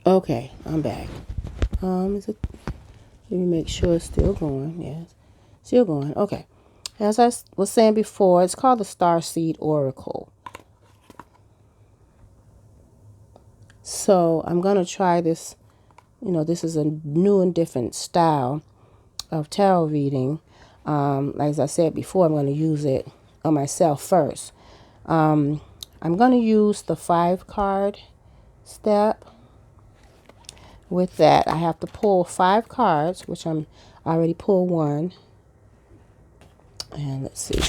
Okay, I'm back. Is it? Let me make sure it's still going. Yes, still going. Okay. As I was saying before, it's called the Starseed Oracle. So I'm gonna try this. You know, this is a new and different style of tarot reading. As I said before, I'm gonna use it on myself first. I'm gonna use the 5 card step. With that, I have to pull 5 cards, which I already pulled one. And let's see.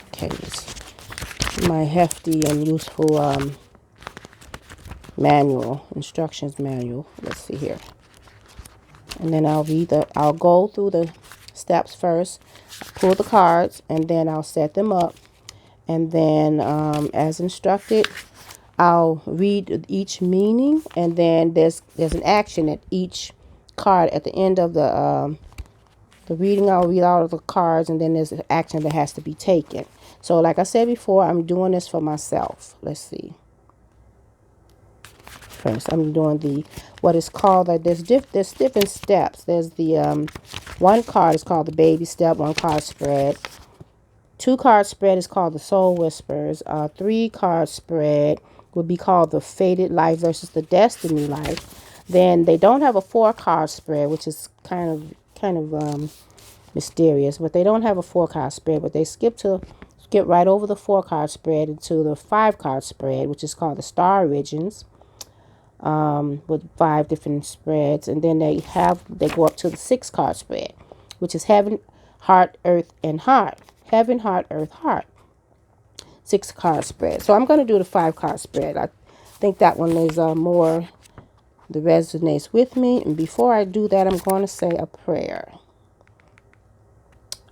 Okay, this is my hefty and useful instructions manual. Let's see here. And then I'll go through the steps first, pull the cards, and then I'll set them up. And then, as instructed, I'll read each meaning, and then there's an action at each card at the end of the reading. I'll read all of the cards, and then there's an action that has to be taken. So like I said before, I'm doing this for myself. Let's see. First, I'm doing what is called, there's different steps. There's the one card is called the baby step, 1 card spread. 2 card spread is called the soul whispers. 3 card spread would be called the fated life versus the destiny life. Then they don't have a 4 card spread, which is kind of mysterious, but they don't have a 4 card spread, but they skip right over the 4 card spread into the 5 card spread, which is called the star origins, with 5 different spreads. And then they go up to the 6 card spread, which is heaven, heart, earth, and heart. Heaven, heart, earth, heart. 6 card spread. So I'm going to do the 5 card spread. I think that one is more that resonates with me. And before I do that, I'm going to say a prayer.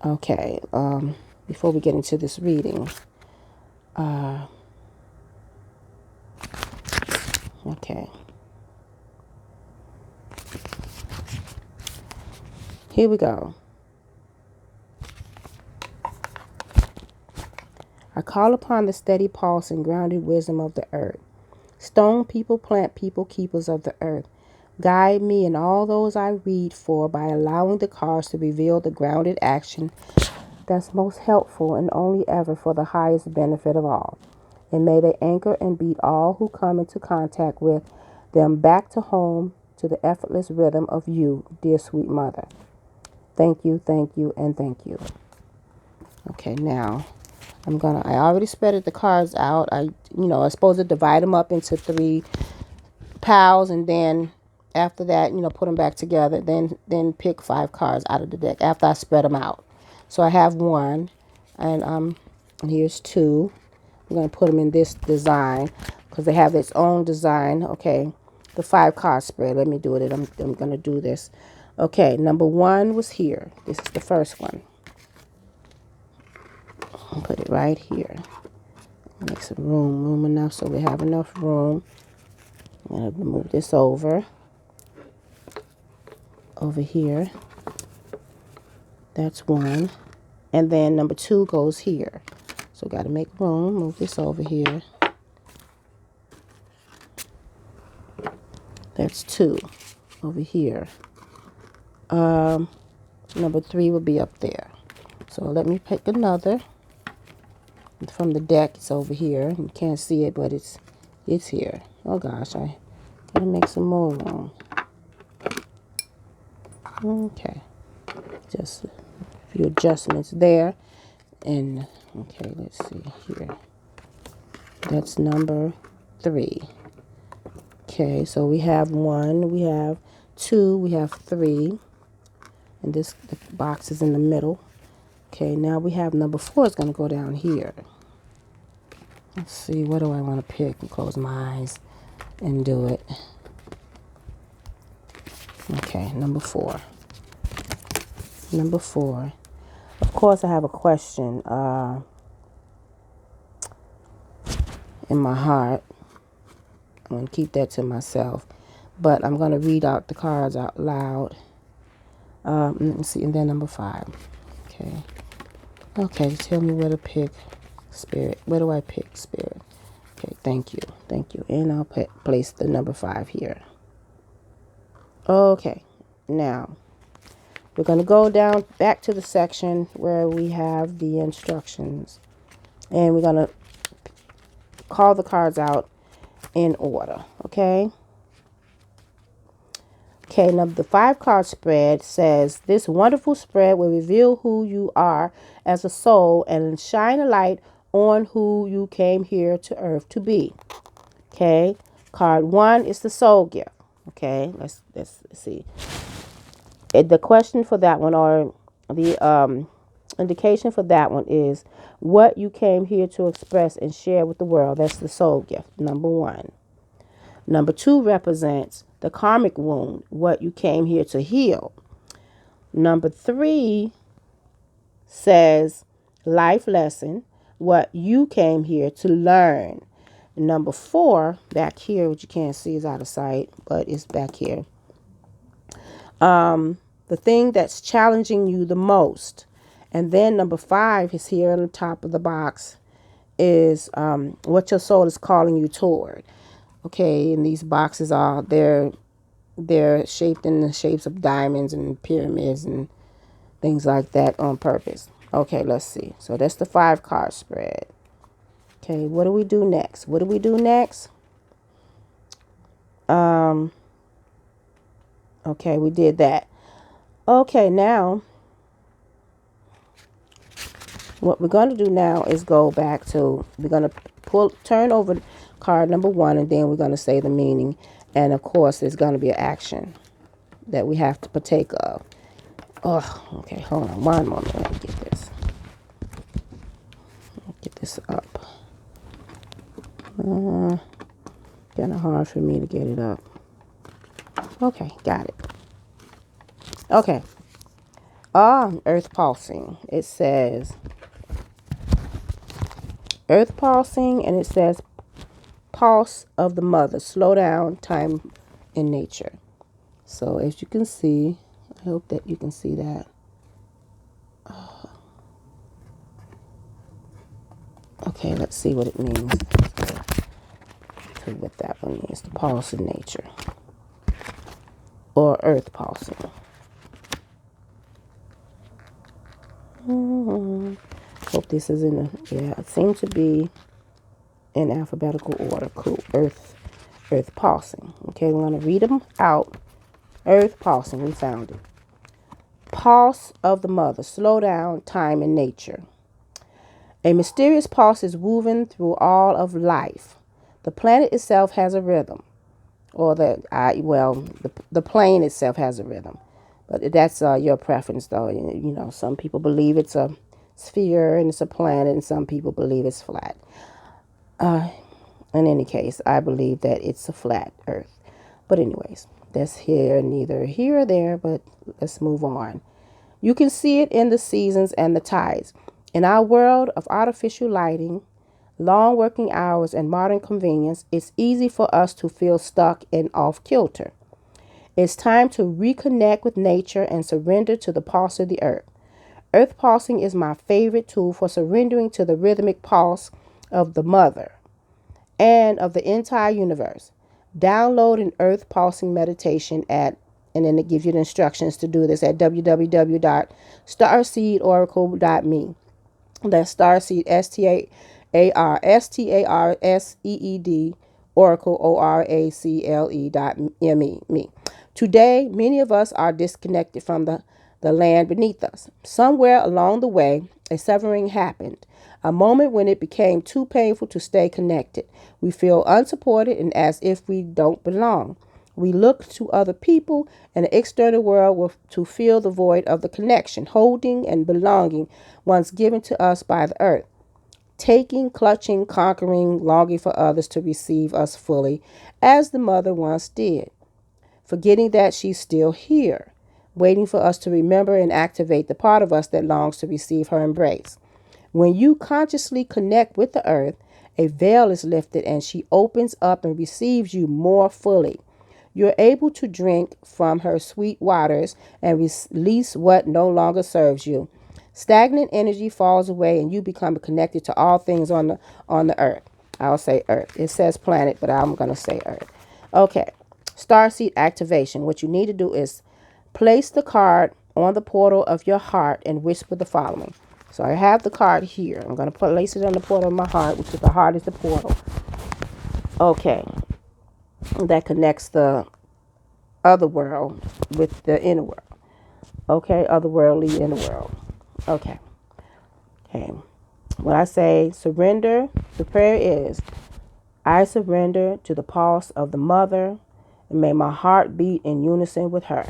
Okay. Before we get into this reading. Okay. Here we go. I call upon the steady pulse and grounded wisdom of the earth. Stone people, plant people, keepers of the earth. Guide me in all those I read for by allowing the cards to reveal the grounded action that's most helpful and only ever for the highest benefit of all. And may they anchor and beat all who come into contact with them back to home to the effortless rhythm of you, dear sweet mother. Thank you, and thank you. Okay, now I already spread the cards out. I'm supposed to divide them up into 3 piles, and then after that, put them back together. Then pick 5 cards out of the deck after I spread them out. So I have 1, and here's 2. I'm going to put them in this design because they have its own design. Okay, the 5 card spread. Let me do it. I'm going to do this. Okay, number 1 was here. This is the first one. I'll put it right here. Make some room enough so we have enough room. I'm going to move this over here. That's 1. And then number 2 goes here. So got to make room. Move this over here. That's 2 over here. Number 3 will be up there. So let me pick another. From the deck, it's over here. You can't see it, but it's here. Oh gosh, I gotta make some more room. Okay, just a few adjustments there. And okay, let's see here. That's number 3. Okay, so we have 1, we have 2, we have 3, and the box is in the middle. Okay, now we have number 4 is going to go down here. Let's see, what do I want to pick? And close my eyes and do it. Okay, number 4. Number 4. Of course, I have a question in my heart. I'm going to keep that to myself. But I'm going to read out the cards out loud. Let me see, and then number 5. Okay. Okay, tell me where to pick, Spirit. Where do I pick, Spirit? Okay, thank you. And I'll place the number 5 here. Okay, now we're going to go down back to the section where we have the instructions. And we're going to call the cards out in order. Okay. Okay, now the 5 card spread says this wonderful spread will reveal who you are as a soul and shine a light on who you came here to earth to be. Okay, card 1 is the soul gift. Okay, let's see. The question for that one, or the indication for that one, is what you came here to express and share with the world. That's the soul gift, number 1. Number 2 represents the karmic wound, what you came here to heal. Number 3 says life lesson, what you came here to learn. Number 4, back here, which you can't see is out of sight, but it's back here. The thing that's challenging you the most. And then number 5 is here on the top of the box, is what your soul is calling you toward. Okay, and these boxes are, they're shaped in the shapes of diamonds and pyramids and things like that on purpose. Okay, let's see. So that's the 5 card spread. Okay, what do we do next? What do we do next? Okay, we did that. Okay, now what we're going to do now is go back to, we're going to turn over card number 1, and then we're going to say the meaning. And of course, there's going to be an action that we have to partake of. Oh, okay, hold on one moment. Let me get this. Get this up. Kind of hard for me to get it up. Okay, got it. Okay. Earth pulsing. It says earth pulsing, and it says pulse of the mother. Slow down, time in nature. So as you can see, I hope that you can see that. Okay, let's see what it means. What that one means. The pulse in nature. Or earth pulsing. Hope this is in it seems to be in alphabetical order. Cool. Earth pulsing. Okay, we're going to read them out. Earth pulsing, we found it. Pulse of the mother. Slow down, time in nature. A mysterious pulse is woven through all of life. The planet itself has a rhythm. Or the plane itself has a rhythm. But that's your preference, though. You know, some people believe it's a sphere and it's a planet, and some people believe it's flat. In any case, I believe that it's a flat Earth. But anyways, that's neither here or there, but let's move on. You can see it in the seasons and the tides. In our world of artificial lighting, long working hours, and modern convenience, it's easy for us to feel stuck and off kilter. It's time to reconnect with nature and surrender to the pulse of the earth. Earth pulsing is my favorite tool for surrendering to the rhythmic pulse of the mother and of the entire universe. Download an earth pulsing meditation and then it gives you the instructions to do this at www.starseedoracle.me. That's Starseed, STARSEED, Oracle, ORACLE.me. Today, many of us are disconnected from the land beneath us. Somewhere along the way, a severing happened, a moment when it became too painful to stay connected. We feel unsupported and as if we don't belong. We look to other people and the external world to fill the void of the connection, holding and belonging once given to us by the earth. Taking, clutching, conquering, longing for others to receive us fully, as the mother once did. Forgetting that she's still here, waiting for us to remember and activate the part of us that longs to receive her embrace. When you consciously connect with the earth, a veil is lifted and she opens up and receives you more fully. You're able to drink from her sweet waters and release what no longer serves you. Stagnant energy falls away and you become connected to all things on the earth. I'll say earth. It says planet, but I'm going to say earth. Okay. Starseed activation. What you need to do is place the card on the portal of your heart and whisper the following. So I have the card here. I'm going to place it on the portal of my heart, which is the heart is the portal. Okay. That connects the other world with the inner world. Okay. Otherworldly inner world. Okay. Okay. When I say surrender, the prayer is, I surrender to the pulse of the mother and may my heart beat in unison with her.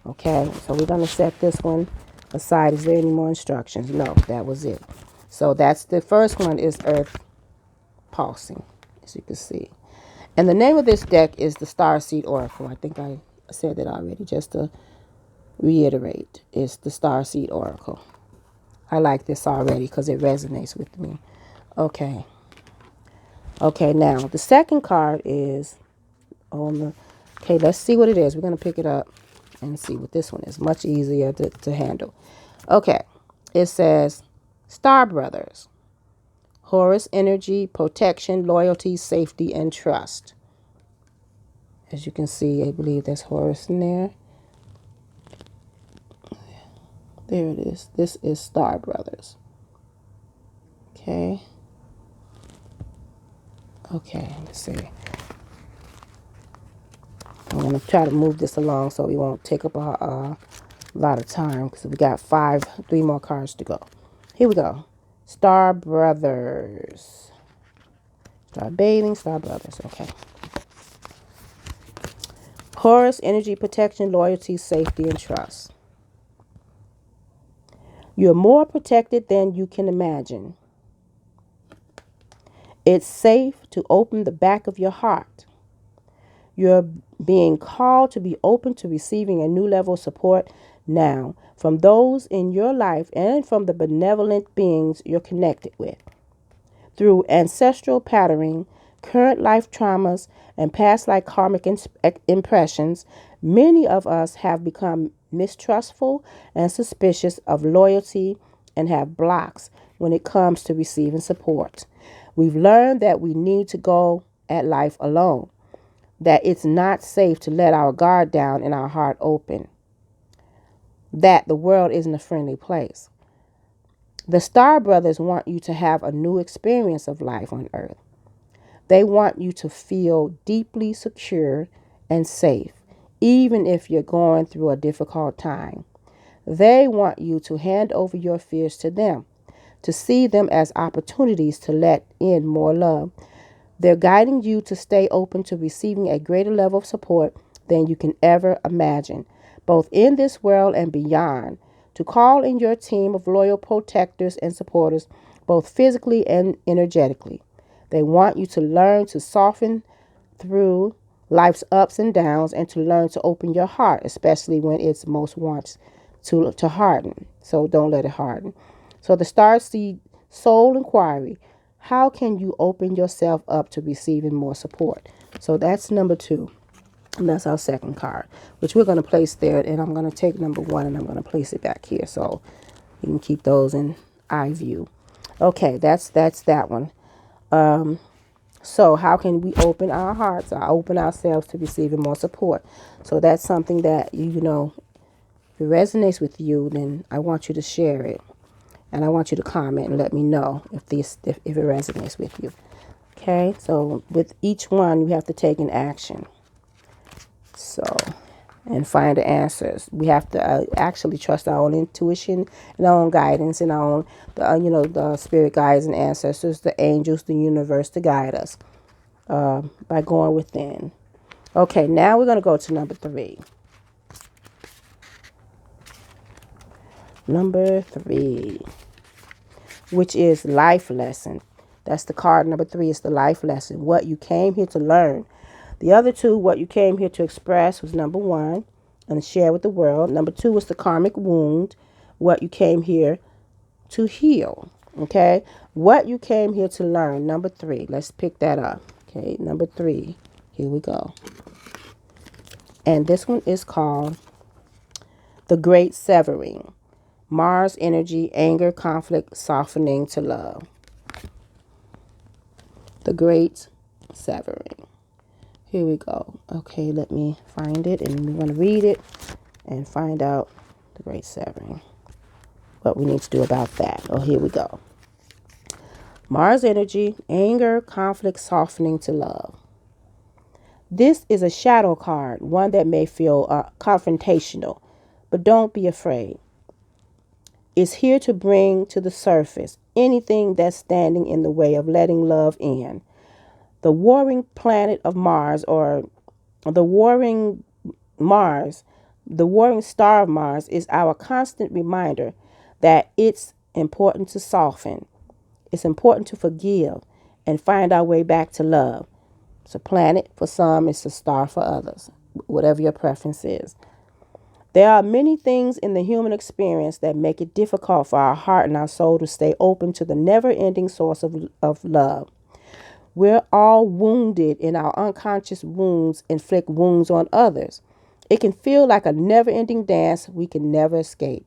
Okay, so we're going to set this one aside. Is there any more instructions? No, that was it. So that's the first one is Earth pulsing, as you can see. And the name of this deck is the Starseed Oracle. I think I said that already, just to reiterate. It's the Starseed Oracle. I like this already because it resonates with me. Okay. Okay, now the second card is on the... Okay, let's see what it is. We're going to pick it up and see what this one is. Much easier to handle. Okay, it says Star Brothers. Horus energy, protection, loyalty, safety, and trust. As you can see, I believe there's Horus in there. There it is. This is Star Brothers. Okay. Okay, let's see. I'm going to try to move this along so we won't take up a lot of time because we got 3 more cards to go. Here we go. Star Brothers. Star Bathing, Star Brothers. Okay. Horus, energy, protection, loyalty, safety, and trust. You're more protected than you can imagine. It's safe to open the back of your heart. You're being called to be open to receiving a new level of support now from those in your life and from the benevolent beings you're connected with. Through ancestral patterning, current life traumas, and past life karmic impressions, many of us have become mistrustful and suspicious of loyalty and have blocks when it comes to receiving support. We've learned that we need to go at life alone, that it's not safe to let our guard down and our heart open, that the world isn't a friendly place. The Star Brothers want you to have a new experience of life on Earth. They want you to feel deeply secure and safe, even if you're going through a difficult time. They want you to hand over your fears to them, to see them as opportunities to let in more love. They're guiding you to stay open to receiving a greater level of support than you can ever imagine, both in this world and beyond, to call in your team of loyal protectors and supporters, both physically and energetically. They want you to learn to soften through life's ups and downs and to learn to open your heart, especially when it's most wants to harden. So don't let it harden. So the Starseed Soul Inquiry. How can you open yourself up to receiving more support? So that's number 2. And that's our second card, which we're going to place there. And I'm going to take number 1 and I'm going to place it back here. So you can keep those in eye view. Okay, that's that one. So how can we open our hearts or open ourselves to receiving more support? So that's something that, you know, if it resonates with you, then I want you to share it. And I want you to comment and let me know if it resonates with you. Okay, so with each one, you have to take an action. So, and find the answers. We have to actually trust our own intuition and our own guidance and our own, the spirit guides and ancestors, the angels, the universe to guide us by going within. Okay, now we're going to go to number 3. Number 3. Which is life lesson. That's the card number 3. Is the life lesson. What you came here to learn. The other 2, what you came here to express, was number 1, and share with the world. Number 2 was the karmic wound. What you came here to heal. Okay. What you came here to learn. Number 3. Let's pick that up. Okay. Number 3. Here we go. And this one is called The Great Severing. Mars energy, anger, conflict, softening to love. The Great Severing. Here we go. Okay, let me find it, and we're going to read it and find out the great severing. What we need to do about that. Oh, here we go. Mars energy, anger, conflict, softening to love. This is a shadow card, one that may feel confrontational, but don't be afraid. It's here to bring to the surface anything that's standing in the way of letting love in. The warring planet of Mars, or the warring Mars, the warring star of Mars, is our constant reminder that it's important to soften. It's important to forgive and find our way back to love. It's a planet for some, it's a star for others, whatever your preference is. There are many things in the human experience that make it difficult for our heart and our soul to stay open to the never-ending source of love. We're all wounded, and our unconscious wounds inflict wounds on others. It can feel like a never-ending dance we can never escape.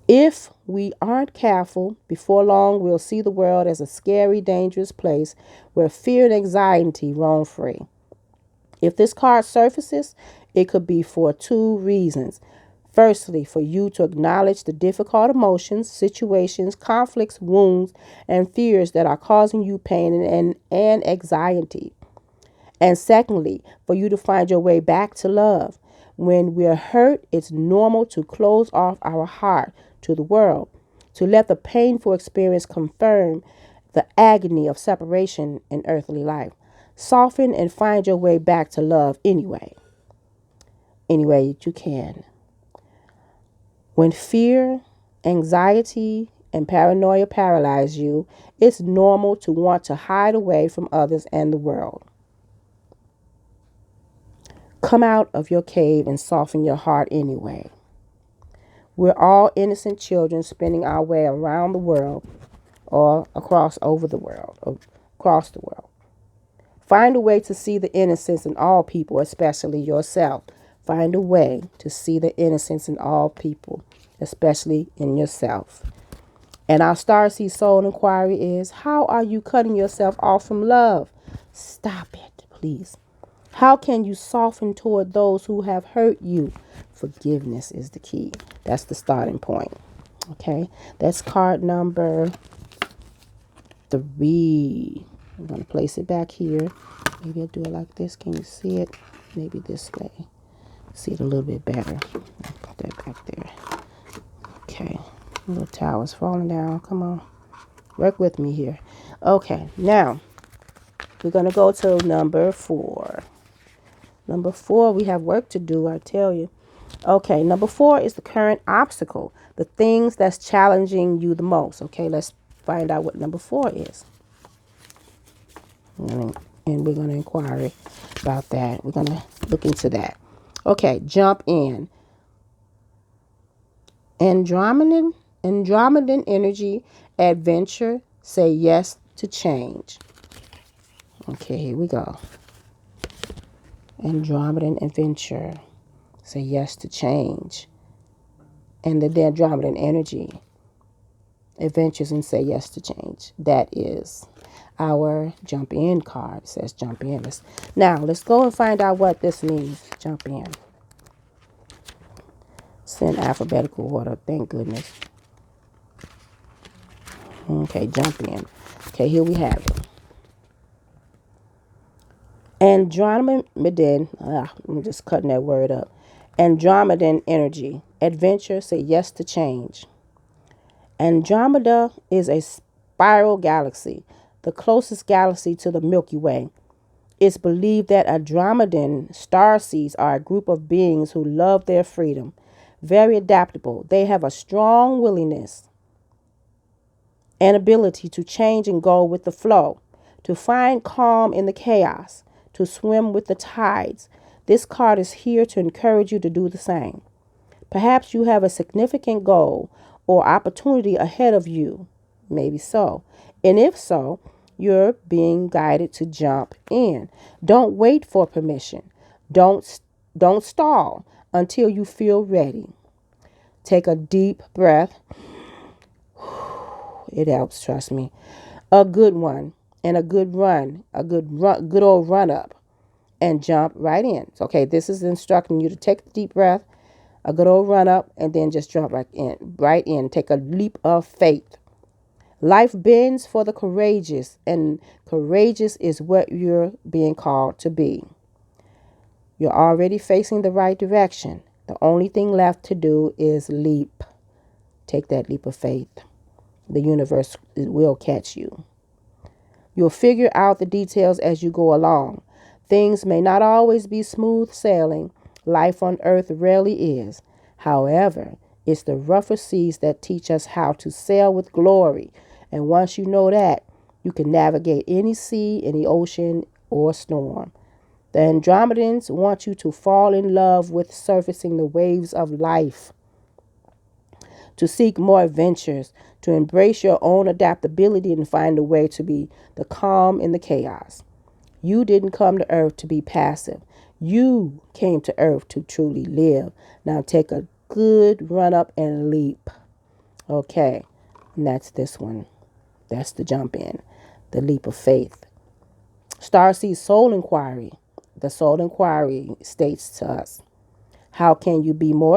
If we aren't careful, before long we'll see the world as a scary, dangerous place where fear and anxiety roam free. If this card surfaces, it could be for two reasons. Firstly, for you to acknowledge the difficult emotions, situations, conflicts, wounds, and fears that are causing you pain and anxiety. And secondly, for you to find your way back to love. When we're hurt, it's normal to close off our heart to the world, to let the painful experience confirm the agony of separation in earthly life. Soften and find your way back to love anyway. Any way that you can. When fear, anxiety, and paranoia paralyze you, it's normal to want to hide away from others and the world. Come out of your cave and soften your heart anyway. We're all innocent children spinning our way around the world or across the world. Find a way to see the innocence in all people, especially yourself. Find a way to see the innocence in all people, especially in yourself. And our Starseed Soul Inquiry is, how are you cutting yourself off from love? Stop it, please. How can you soften toward those who have hurt you? Forgiveness is the key. That's the starting point. Okay, that's card number 3. I'm going to place it back here. Maybe I'll do it like this. Can you see it? Maybe this way. See it a little bit better. Put that back there. Okay. Little tower's falling down. Come on. Work with me here. Okay. Now, we're going to go to number 4. Number 4, we have work to do, I tell you. Okay. Number 4 is the current obstacle. The things that's challenging you the most. Okay. Let's find out what number 4 is. And we're going to inquire about that. We're going to look into that. Okay, jump in. Andromedan energy, adventure, say yes to change. Okay, here we go. Andromedan adventure, say yes to change. And the Andromedan energy, adventures and say yes to change. That is our jump in card. It says jump in. Let's go and find out what this means. Jump in. It's in alphabetical order. Thank goodness. Okay, jump in. Okay, here we have it. Andromedan. I'm just cutting that word up. Andromedan energy. Adventure. Say yes to change. Andromeda is a spiral galaxy, the closest galaxy to the Milky Way. It's believed that Andromedan starseeds are a group of beings who love their freedom, very adaptable. They have a strong willingness and ability to change and go with the flow, to find calm in the chaos, to swim with the tides. This card is here to encourage you to do the same. Perhaps you have a significant goal or opportunity ahead of you. Maybe so. And if so, you're being guided to jump in. Don't wait for permission. Don't stall until you feel ready. Take a deep breath. It helps, trust me. A good one. and a good run, good old run up, and jump right in. Okay, this is instructing you to take a deep breath, a good old run up, and then just jump right in. Take a leap of faith. Life bends for the courageous, and courageous is what you're being called to be. You're already facing the right direction. The only thing left to do is leap. Take that leap of faith. The universe will catch you. You'll figure out the details as you go along. Things may not always be smooth sailing. Life on earth rarely is. However, it's the rougher seas that teach us how to sail with glory. And once you know that, you can navigate any sea, any ocean, or storm. The Andromedans want you to fall in love with surfacing the waves of life, to seek more adventures, to embrace your own adaptability and find a way to be the calm in the chaos. You didn't come to Earth to be passive. You came to Earth to truly live. Now take a good run up and leap. Okay, and that's this one. That's the jump in, the leap of faith. Starseed Soul Inquiry. The Soul Inquiry states to us, how can you be more